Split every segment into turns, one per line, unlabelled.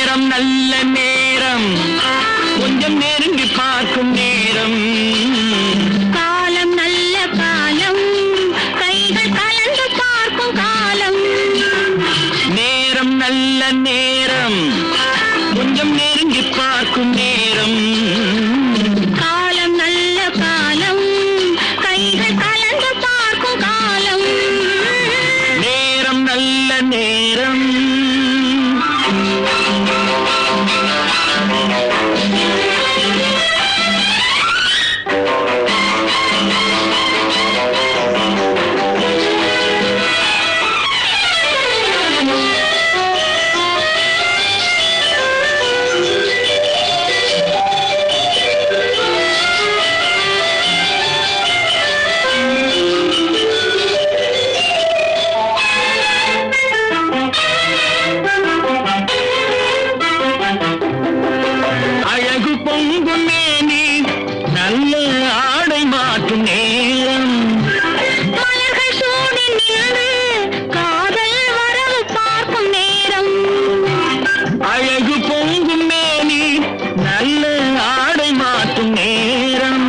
நேரம் நல்ல நேரம் கொஞ்சம் நெருங்கி பார்க்கும் நேரம்
காலம் நல்ல காலம் கைகள் கலந்து பார்க்கும் காலம்
நேரம் நல்ல நேரம் கொஞ்சம் நெருங்கி பார்க்கும் நேரம்
காலம் நல்ல காலம் கைகள் கலந்து பார்க்கும் காலம்
நேரம் நல்ல நேரம் அழகு பொங்கும் மேனி நல்ல ஆடை மாற்றும் நேரம்
மலர்கள் சூடி நின்று காதல் வரவு பார்க்கும் நேரம்
அழகு பொங்கும் மேனி நல்ல ஆடை மாற்றும் நேரம்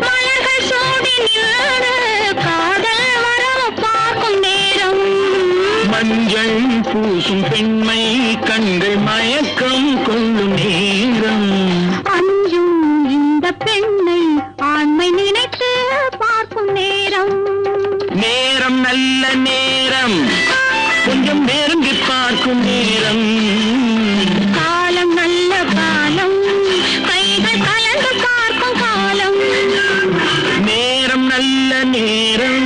மலர்கள் சூடி நின்று காதல் வரவு பார்க்கும் நேரம்
மஞ்சள் பூசும் பெண்மை கண்கள் மயக்கம் கொள்ளும் நேரம்
அஞ்சும் இந்த பெண்ணை ஆண்மை நினைத்து பார்க்கும் நேரம்
நேரம் நல்ல நேரம் கொஞ்சம் நெருங்கி பார்க்கும் நேரம்
காலம் நல்ல காலம் கைகள் கலந்து பார்க்கும் காலம்
நேரம் நல்ல நேரம்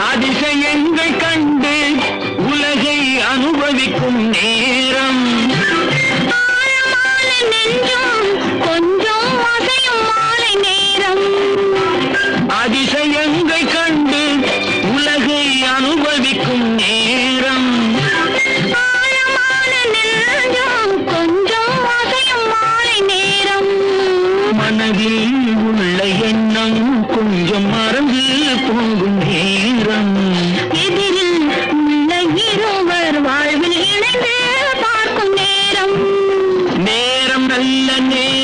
அதிசயங்கள் கண்டு உலகை அனுபவிக்கும் நேரம்
ஆழமான நெஞ்சம் கொஞ்சம் அசையும் மாலை நேரம்
அதிசயங்கள் கண்டு உலகை அனுபவிக்கும் நேரம்
ஆழமான நெஞ்சம் கொஞ்சம் அசையும் மாலை நேரம்
மனதில் உள்ள எண்ணம் கொஞ்சம் மறந்து போகும் நேரம்
எதிரில் உள்ள இருவர் வாழ்வில் இணைந்து பார்க்கும் நேரம்
நேரம் நல்ல நேரம்